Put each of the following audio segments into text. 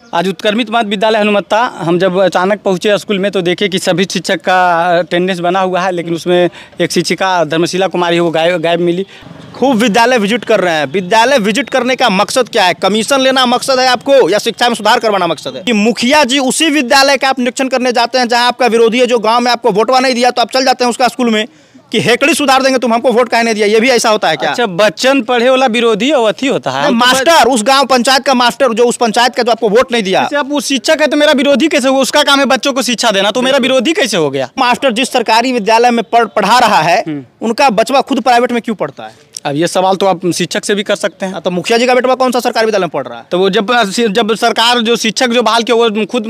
आज उत्क्रमित मध्य विद्यालय हनुमत्ता हम जब अचानक पहुंचे स्कूल में तो देखे कि सभी शिक्षक का अटेंडेंस बना हुआ है, लेकिन उसमें एक शिक्षिका धर्मशिला कुमारी है वो गायब मिली। खूब विद्यालय विजिट कर रहे हैं। विद्यालय विजिट करने का मकसद क्या है? कमीशन लेना मकसद है आपको या शिक्षा में सुधार करवाना मकसद है? कि मुखिया जी उसी विद्यालय का आप निरीक्षण करने जाते हैं जहां आपका विरोधी है, जो गांव में आपको वोटवा नहीं दिया तो आप चल जाते हैं उसका स्कूल में कि हेकड़ी सुधार देंगे, तुम हमको वोट काहे नहीं दिया? ये भी ऐसा होता है क्या? अच्छा, बच्चन पढ़े वाला विरोधी अवधि होता है। मास्टर, उस गांव पंचायत का मास्टर जो उस पंचायत का जो आपको वोट नहीं दिया, आप वो शिक्षक है तो मेरा विरोधी कैसे हो? उसका काम है बच्चों को शिक्षा देना, तो मेरा विरोधी कैसे हो गया? मास्टर जिस सरकारी विद्यालय में पढ़ा रहा है उनका बचवा खुद प्राइवेट में क्यों पढ़ता है? अब ये सवाल तो आप शिक्षक से भी कर सकते हैं। तो मुखिया जी का बेटा कौन सा सरकारी विद्यालय में पढ़ रहा है? तो वो जब सरकार जो शिक्षक जो बहाल के वो खुद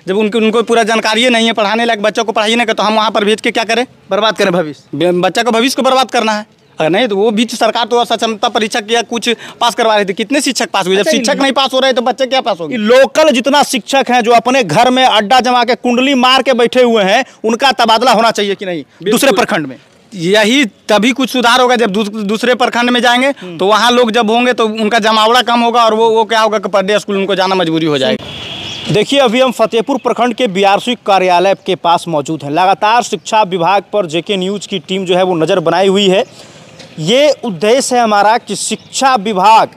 जब उनको पूरा जानकारी नहीं है पढ़ाने लायक बच्चों को पढ़ाई नहीं कर, तो हम वहाँ पर भेज के क्या करें? बर्बाद करें भविष्य, बच्चा को भविष्य को बर्बाद करना है। अगर नहीं तो वो भी सरकार तो सक्षमता परीक्षा किया कुछ पास करवा रही थी, कितने शिक्षक पास हुए? जब शिक्षक नहीं पास हो रहे तो बच्चे क्या पास होंगे? लोकल जितना शिक्षक हैं जो अपने घर में अड्डा जमा के कुंडली मार के बैठे हुए हैं, उनका तबादला होना चाहिए कि नहीं दूसरे प्रखंड में? यही तभी कुछ सुधार होगा जब दूसरे प्रखंड में जाएंगे तो वहाँ लोग जब होंगे तो उनका जमावड़ा कम होगा और वो क्या होगा कि पर डे स्कूल उनको जाना मजबूरी हो जाएगी। देखिए, अभी हम फतेहपुर प्रखंड के बीआरसी कार्यालय के पास मौजूद हैं। लगातार शिक्षा विभाग पर जेके न्यूज़ की टीम जो है वो नज़र बनाई हुई है। ये उद्देश्य है हमारा कि शिक्षा विभाग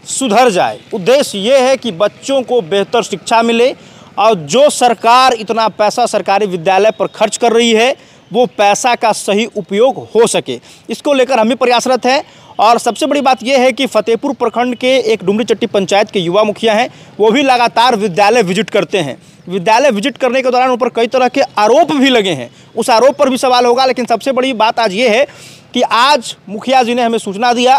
सुधर जाए। उद्देश्य ये है कि बच्चों को बेहतर शिक्षा मिले और जो सरकार इतना पैसा सरकारी विद्यालय पर खर्च कर रही है वो पैसा का सही उपयोग हो सके, इसको लेकर हम भी प्रयासरत हैं। और सबसे बड़ी बात यह है कि फतेहपुर प्रखंड के एक डुमरी चट्टी पंचायत के युवा मुखिया हैं, वो भी लगातार विद्यालय विजिट करते हैं। विद्यालय विजिट करने के दौरान उन पर कई तरह के आरोप भी लगे हैं, उस आरोप पर भी सवाल होगा। लेकिन सबसे बड़ी बात आज ये है कि आज मुखिया जी ने हमें सूचना दिया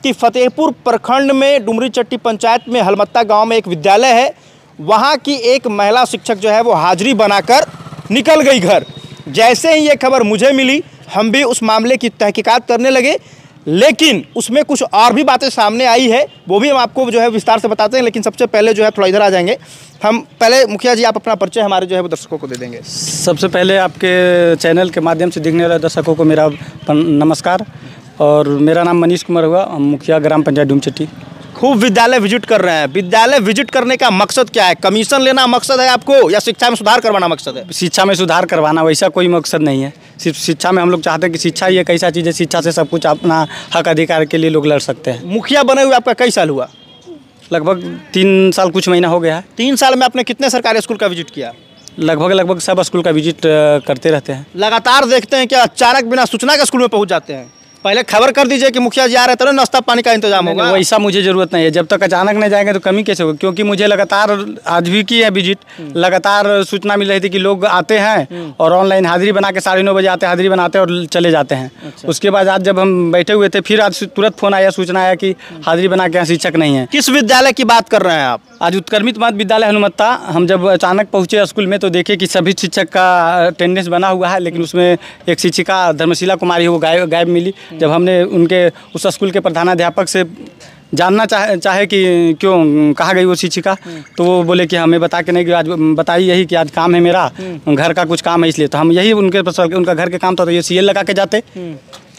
कि फतेहपुर प्रखंड में डुमरी चट्टी पंचायत में हलमत्ता गाँव में एक विद्यालय है, वहाँ की एक महिला शिक्षक जो है वो हाजिरी बनाकर निकल गई घर। जैसे ही ये खबर मुझे मिली हम भी उस मामले की तहकीकात करने लगे, लेकिन उसमें कुछ और भी बातें सामने आई है, वो भी हम आपको जो है विस्तार से बताते हैं। लेकिन सबसे पहले जो है थोड़ा इधर आ जाएंगे हम। पहले मुखिया जी आप अपना परिचय हमारे जो है वो दर्शकों को दे देंगे। सबसे पहले आपके चैनल के माध्यम से दिखने वाले दर्शकों को मेरा नमस्कार और मेरा नाम मनीष कुमार हुआ, मुखिया ग्राम पंचायत डुमरी चट्टी। खूब विद्यालय विजिट कर रहे हैं। विद्यालय विजिट करने का मकसद क्या है? कमीशन लेना मकसद है आपको या शिक्षा में सुधार करवाना मकसद है? शिक्षा में सुधार करवाना, वैसा कोई मकसद नहीं है। सिर्फ शिक्षा में हम लोग चाहते हैं कि शिक्षा ये एक ऐसा चीज़ है, शिक्षा से सब कुछ अपना हक अधिकार के लिए लोग लड़ सकते हैं। मुखिया बने हुए आपका कई साल हुआ? लगभग 3 साल कुछ महीना हो गया है। 3 साल में आपने कितने सरकारी स्कूल का विजिट किया? लगभग सब स्कूल का विजिट करते रहते हैं। लगातार देखते हैं कि अचानक बिना सूचना के स्कूल में पहुँच जाते हैं? पहले खबर कर दीजिए कि मुखिया जी आ रहे हैं, तो नाश्ता पानी का इंतजाम होगा। वैसा मुझे ज़रूरत नहीं है। जब तक अचानक नहीं जाएंगे तो कमी कैसे होगी? क्योंकि मुझे लगातार आज भी की है विजिट, लगातार सूचना मिल रही थी कि लोग आते हैं और ऑनलाइन हाजिरी बना के 9:30 बजे आते हैं, हाजिरी बनाते हैं और चले जाते हैं। अच्छा। उसके बाद आज जब हम बैठे हुए थे फिर आज तुरंत फ़ोन आया, सूचना आया कि हाजिरी बना के यहाँ शिक्षक नहीं है। किस विद्यालय की बात कर रहे हैं आप? आज उत्क्रमित मध्य विद्यालय हनुमत्ता हम जब अचानक पहुँचे स्कूल में तो देखे कि सभी शिक्षक का अटेंडेंस बना हुआ है, लेकिन उसमें एक शिक्षिका धर्मशिला कुमारी है वो गायब मिली। जब हमने उनके उस स्कूल के प्रधानाध्यापक से जानना चाहे कि क्यों कहाँ गई वो शिक्षिका, तो वो बोले कि हमें बता के नहीं कि आज बताई यही कि आज काम है मेरा, घर का कुछ काम है इसलिए। तो हम यही उनका घर के काम था तो ये सीएल लगा के जाते,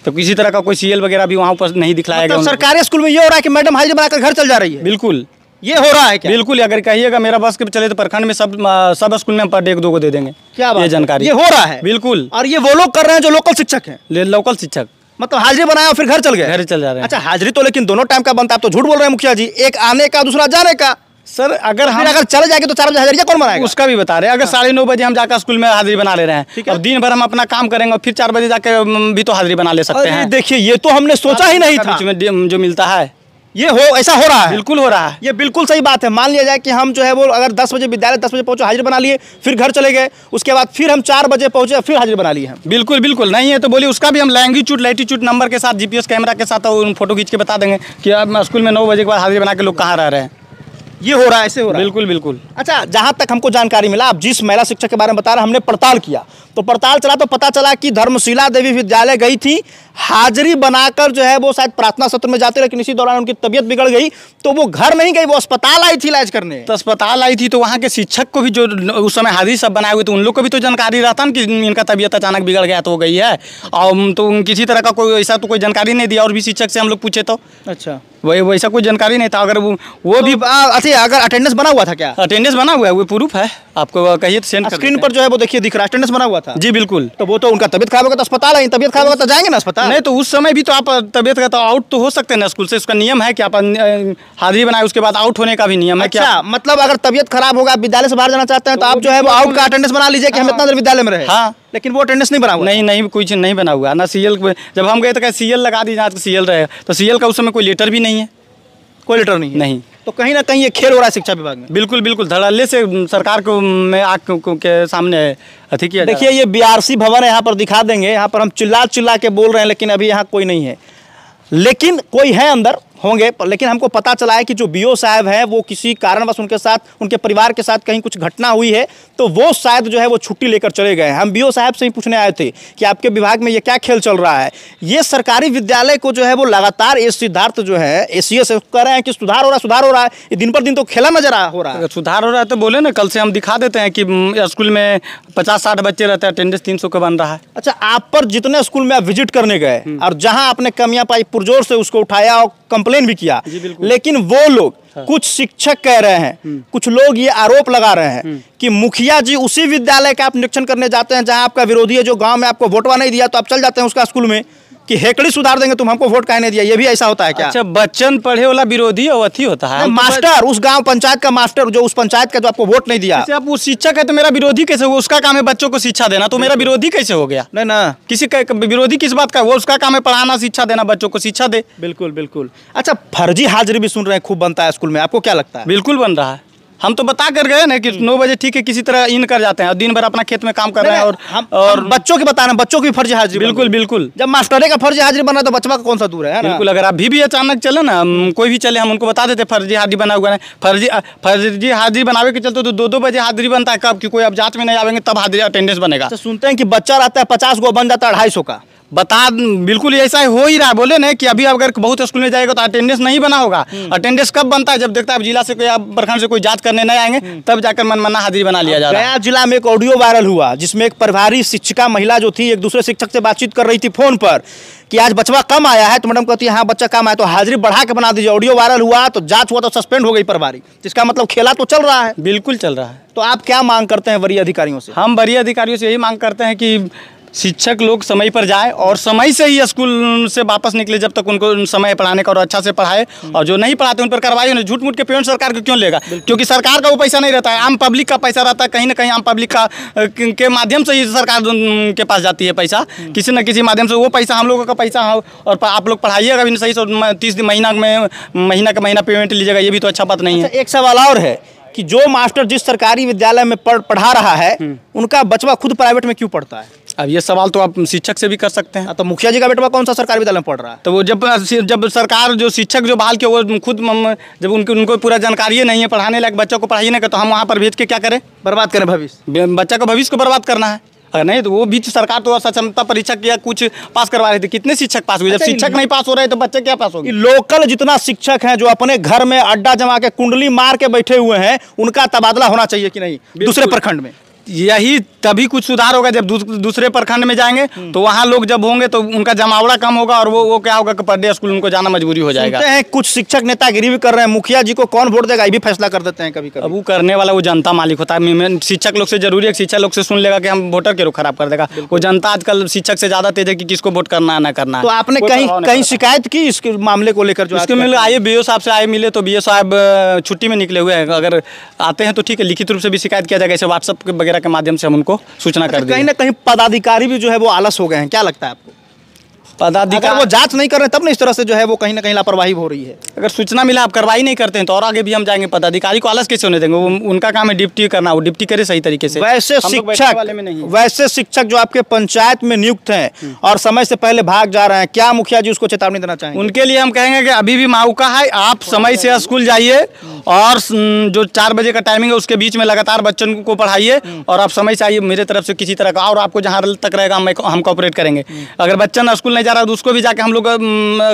तो किसी तरह का कोई सीएल वगैरह भी वहाँ पर नहीं दिखलाया गया। सरकारी स्कूल में ये हो रहा है कि मैडम हाजिरी बनाकर घर चल जा रही है? बिल्कुल ये हो रहा है क्या? बिल्कुल, अगर कहिएगा मेरा बस के चले तो प्रखंड में सब स्कूल में पर डे 1-2 को दे देंगे। क्या बात? ये जानकारी ये हो रहा है? बिल्कुल। और ये वो लोग कर रहे हैं जो लोकल शिक्षक हैं? लोकल शिक्षक मतलब हाजिरी बनाया और फिर घर चल गए? घर चल जा रहे हैं। अच्छा, हाजिरी तो लेकिन दोनों टाइम का बनता है, आप तो झूठ बोल रहे हैं मुखिया जी। एक आने का दूसरा जाने का। सर अगर चले जाएंगे तो 4 बजे हाजिरी कौन बनाएगा? उसका भी बता रहे हैं। अगर 9:30 बजे हम जाकर स्कूल में हाजिरी बना ले रहे हैं और दिन भर हम अपना काम करेंगे और फिर 4 बजे जाकर भी तो हाजिरी बना ले सकते हैं। देखिए, ये तो हमने सोचा ही नहीं था जो मिलता है ये ऐसा हो रहा है। बिल्कुल हो रहा है। ये बिल्कुल सही बात है। मान लिया जाए कि हम जो है वो अगर 10 बजे विद्यालय 10 बजे पहुंचे, हाजिरी बना लिए, फिर घर चले गए, उसके बाद फिर हम 4 बजे पहुंचे फिर हाजिरी बना लिए हैं। बिल्कुल नहीं है तो बोलिए उसका भी हम लैटिट्यूड नंबर के साथ जीपीएस कैमरा के साथ फोटो खींच के बता देंगे कि अब स्कूल में 9 बजे के बाद हाजिरी बना के लोग कहाँ रह रहे हैं। ये हो रहा है, ऐसे हो रहा है। बिल्कुल। अच्छा, जहाँ तक हमको जानकारी मिला, आप जिस महिला शिक्षक के बारे में बता रहे हैं, हमने पड़ताल किया तो पड़ताल चला तो पता चला कि धर्मशिला देवी विद्यालय गई थी, हाजिरी बनाकर जो है वो शायद प्रार्थना सत्र में जाते, लेकिन इसी दौरान उनकी तबीयत बिगड़ गई तो वो घर नहीं गई, वो अस्पताल आई थी इलाज करने। तो अस्पताल आई थी तो वहाँ के शिक्षक को भी जो उस समय हाजिरी सब बनाए हुए थे उन लोग को भी तो जानकारी रहता ना कि इनका तबीयत अचानक बिगड़ गया तो हो गई है, और तो किसी तरह का कोई ऐसा तो कोई जानकारी नहीं दिया। और भी शिक्षक से हम लोग पूछे तो अच्छा वही वैसा कोई जानकारी नहीं था। अगर वो भी अच्छा, अगर अटेंडेंस बना हुआ था क्या? अटेंडेंस बना हुआ है, वो प्रूफ है, आपको कहिए तो सेंड कर स्क्रीन पर जो है वो देखिए दिख रहा है, अटेंडेंस बना हुआ था। जी बिल्कुल। तो वो तो उनका तबियत खराब होगा तो अस्पताल है, तबियत खराब होगा तो जाएंगे ना अस्पताल। नहीं तो उस समय भी तो आप तबियत का तो आउट तो हो सकते हैं ना स्कूल से, उसका नियम है कि आप हाजिरी बनाए, उसके बाद आउट होने का भी नियम है। अच्छा, मतलब अगर तबियत खराब होगा, आप विद्यालय से बाहर जाना चाहते हैं तो आप जो है वो आउट का अटेंडेंस बना लीजिए कि हम इतना देर विद्यालय में रहे। हाँ, लेकिन वो अटेंडेंस नहीं बना हुआ। नहीं कुछ नहीं बना हुआ ना। सीएल जब हम गए तो क्या सीएल लगा दी, जहाँ सीएल रहे, तो सीएल का उस समय कोई लेटर भी नहीं है। कोई लेटर नहीं है? नहीं। तो कहीं ना कहीं ये खेल हो रहा है शिक्षा विभाग में। बिल्कुल धड़ल्ले से सरकार को में आग के सामने अथी किया। देखिए ये बीआरसी भवन है, यहाँ पर दिखा देंगे, यहाँ पर हम चिल्ला के बोल रहे हैं लेकिन अभी यहाँ कोई नहीं है, लेकिन कोई है अंदर होंगे। लेकिन हमको पता चला है कि जो बीओ साहब हैं वो किसी कारणवश उनके साथ, उनके परिवार के साथ कहीं कुछ घटना हुई है, तो वो शायद जो है वो छुट्टी लेकर चले गए। हम बीओ साहब से ही पूछने आए थे कि आपके विभाग में ये क्या खेल चल रहा है। ये सरकारी विद्यालय को जो है वो लगातार सिद्धार्थ जो है एसीएस कह रहे हैं कि सुधार हो रहा है। ये दिन पर दिन तो खेला नजर हो रहा है। सुधार हो रहा है तो बोले ना, कल से हम दिखा देते हैं कि स्कूल में 50-60 बच्चे रहते हैं, अटेंडेंस 300 का बन रहा है। अच्छा, आप पर जितने स्कूल में आप विजिट करने गए और जहां आपने कमियां पाई पुरजोर से उसको उठाया और कंप्लेन भी किया, लेकिन वो लोग कुछ शिक्षक कह रहे हैं, कुछ लोग ये आरोप लगा रहे हैं कि मुखिया जी उसी विद्यालय का आप निरीक्षण करने जाते हैं जहां आपका विरोधी है, जो गांव में आपको वोटवा नहीं दिया, तो आप चल जाते हैं उसका स्कूल में कि हेकड़ी सुधार देंगे, तुम हमको वोट काहे नहीं दिया। ये भी ऐसा होता है क्या? अच्छा, बच्चन पढ़े वाला विरोधी और अथी होता है मास्टर, उस गांव पंचायत का मास्टर, जो उस पंचायत का जो आपको वोट नहीं दिया। आप वो शिक्षक है तो मेरा विरोधी कैसे हो? उसका काम है बच्चों को शिक्षा देना, तो मेरा विरोधी कैसे हो गया? नहीं ना, किसी का विरोधी किस बात का? वो उसका काम है पढ़ाना, शिक्षा देना, बच्चों को शिक्षा दे। बिल्कुल। अच्छा, फर्जी हाजिरी भी सुन रहे हैं खूब बनता है स्कूल में, आपको क्या लगता है? बिल्कुल बन रहा है। हम तो बता कर गए ना कि 9 बजे ठीक है, किसी तरह इन कर जाते हैं और दिन भर अपना खेत में काम कर रहे हैं। और बच्चों की बता रहे हैं, बच्चों की फर्जी हाजिरी। बिल्कुल। जब मास्टरे का फर्जी हाजिरी बना तो बच्चा का कौन सा दूर है ना? बिल्कुल। अगर अभी भी अचानक चले ना, कोई भी चले, हम उनको बता देते फर्जी हाजिरी बना हुआ है। फर्जी हाजिरी बनावे के चलते तो 2-2 बजे हाजिरी बनता है। कब कि कोई अब जांच में नहीं आवेंगे तब हाजिरी अटेंडेंस बनेगा। तो सुनते हैं कि बच्चा रहता है 50 गो, बन जाता है 250 का। बिल्कुल ऐसा हो ही रहा है। बोले ना कि अभी अगर बहुत स्कूल में जाएगा तो अटेंडेंस नहीं बना होगा। अटेंडेंस कब बनता है? जब देखता है जिला से कोई, प्रखंड से कोई जांच करने नहीं आएंगे, तब जाकर मनमाना हाजिरी बना लिया जा रहा है। गया जिला में एक ऑडियो वायरल हुआ जिसमें एक प्रभारी शिक्षिका महिला जो थी एक दूसरे शिक्षक से बातचीत कर रही थी फोन पर कि आज बच्चा कम आया है, तो मैडम कहती है हाँ बच्चा कम आया तो हाजिरी बढ़ा के बना दीजिए। ऑडियो वायरल हुआ तो जांच हुआ तो सस्पेंड हो गई प्रभारी, जिसका मतलब खेला तो चल रहा है। बिल्कुल चल रहा है। तो आप क्या मांग करते हैं वरीय अधिकारियों से? हम वरीय अधिकारियों से यही मांग करते हैं कि शिक्षक लोग समय पर जाए और समय से ही स्कूल से वापस निकले, जब तक उनको समय पढ़ाने का और अच्छा से पढ़ाए। और जो नहीं पढ़ाते उन पर कार्रवाई होनी। झूठ मूठ के पेमेंट सरकार को क्यों लेगा? क्योंकि सरकार का वो पैसा नहीं रहता है, आम पब्लिक का पैसा रहता है। कहीं ना कहीं आम पब्लिक का के माध्यम से ही सरकार के पास जाती है पैसा, किसी न किसी माध्यम से। वो पैसा हम लोगों का पैसा है और आप लोग पढ़ाइएगा भी सही से, 30 महीना का महीना पेमेंट लीजिएगा, ये भी तो अच्छा बात नहीं है। एक सवाल और है कि जो मास्टर जिस सरकारी विद्यालय में पढ़ा रहा है उनका बचवा खुद प्राइवेट में क्यों पढ़ता है? अब ये सवाल तो आप शिक्षक से भी कर सकते हैं। तो मुखिया जी का बेटा कौन सा सरकारी विद्यालय में पढ़ रहा है? तो वो जब सरकार जो शिक्षक जो बहाल के वो खुद जब उनको पूरा जानकारी नहीं है पढ़ाने लायक, बच्चों को पढ़ाई नहीं कर, तो हम वहाँ पर भेज के क्या करें? बर्बाद करें भविष्य, बच्चा का भविष्य को बर्बाद करना है। अगर नहीं तो वो भी सरकार तो सक्षमता परीक्षा किया कुछ पास करवा रही थी, कितने शिक्षक पास हुए? जब शिक्षक नहीं पास हो रहे तो बच्चे क्या पास होंगे? लोकल जितना शिक्षक हैं जो अपने घर में अड्डा जमा के कुंडली मार के बैठे हुए हैं, उनका तबादला होना चाहिए कि नहीं दूसरे प्रखंड में? यही तभी कुछ सुधार होगा जब दूसरे प्रखंड में जाएंगे तो वहाँ लोग जब होंगे तो उनका जमावड़ा कम होगा और वो क्या होगा कि पर डे स्कूल उनको जाना मजबूरी हो जाएगा। सुनते हैं कुछ शिक्षक नेतागिरी भी कर रहे हैं, मुखिया जी को कौन वोट देगा ये भी फैसला कर देते हैं कभी कभी। अब वो करने वाला वो जनता मालिक होता है। शिक्षक लोग से जरूरी है, शिक्षक लोग से सुन लेगा कि हम वोटर के रुख खराब कर देगा। वो जनता आजकल शिक्षक से ज्यादा तेज है कि किसको वोट करना है ना करना है। तो आपने कहीं शिकायत की इस मामले को लेकर? इसके मिले आए बीओ साहब से आए मिले तो बीओ साहब छुट्टी में निकले हुए हैं। अगर आते हैं तो ठीक है, लिखित रूप से भी शिकायत किया जाएगा, ऐसे व्हाट्सएप वगैरह के माध्यम से हम उनको सूचना कर देंगे। कहीं ना कहीं पदाधिकारी भी जो है वो आलस हो गए हैं, क्या लगता है आपको? अगर वो जांच नहीं कर रहे तब ना इस तरह से जो है वो कहीं ना कहीं लापरवाही हो रही है। अगर सूचना मिला आप कार्रवाई नहीं करते हैं तो और आगे भी हम जाएंगे। पदाधिकारी को आलस कैसे होने देंगे? उनका काम है ड्यूटी करना, वो ड्यूटी करे सही तरीके से। वैसे शिक्षक जो आपके पंचायत में नियुक्त हैं और समय से पहले भाग जा रहे हैं, क्या मुखिया जी उसको चेतावनी देना चाहेंगे? उनके लिए हम कहेंगे कि अभी भी मौका है, आप समय से स्कूल जाइए और जो 4 बजे का टाइमिंग है उसके बीच में लगातार बच्चों को पढ़ाइए और आप समय से आइए। मेरे तरफ से किसी तरह का और आपको जहाँ तक रहेगा हम कोऑपरेट करेंगे। अगर बच्चा स्कूल नहीं जा रहा है तो उसको भी जाके हम लोग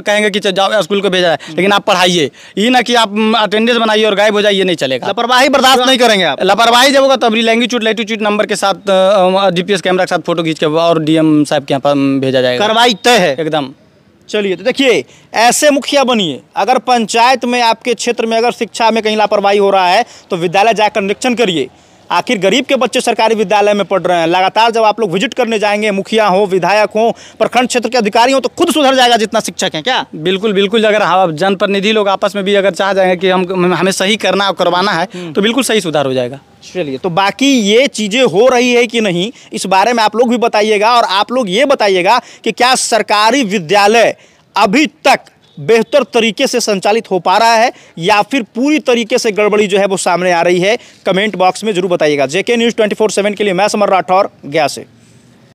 कहेंगे कि जाओ स्कूल को भेजा है, लेकिन आप पढ़ाइए। ये ना कि आप अटेंडेंस बनाइए और गायब हो जाइए, नहीं चलेगा। लापरवाही बर्दाश्त नहीं करेंगे आप। लापरवाही जब होगा तब लैंग्यूट्यूड लैटिट्यूड नंबर के साथ जीपीएस कैमरा के साथ फोटो खींच के और डीएम साहब के यहाँ पर भेजा जाएगा। कार्रवाई तय है एकदम। चलिए, तो देखिए, ऐसे मुखिया बनिए। अगर पंचायत में आपके क्षेत्र में अगर शिक्षा में कहीं लापरवाही हो रहा है तो विद्यालय जाकर निरीक्षण करिए। आखिर गरीब के बच्चे सरकारी विद्यालय में पढ़ रहे हैं। लगातार जब आप लोग विजिट करने जाएंगे, मुखिया हो, विधायक हो, प्रखंड क्षेत्र के अधिकारी हो, तो खुद सुधर जाएगा जितना शिक्षक है। क्या बिल्कुल बिल्कुल, अगर हम जनप्रतिनिधि लोग आपस में भी अगर चाह जाएंगे कि हमें सही करना और करवाना है तो बिल्कुल सही सुधार हो जाएगा। चलिए, तो बाकी ये चीज़ें हो रही है कि नहीं, इस बारे में आप लोग भी बताइएगा। और आप लोग ये बताइएगा कि क्या सरकारी विद्यालय अभी तक बेहतर तरीके से संचालित हो पा रहा है या फिर पूरी तरीके से गड़बड़ी जो है वो सामने आ रही है। कमेंट बॉक्स में जरूर बताइएगा। जेके न्यूज़ 24/7 के लिए मैं समर राठौर, गया से।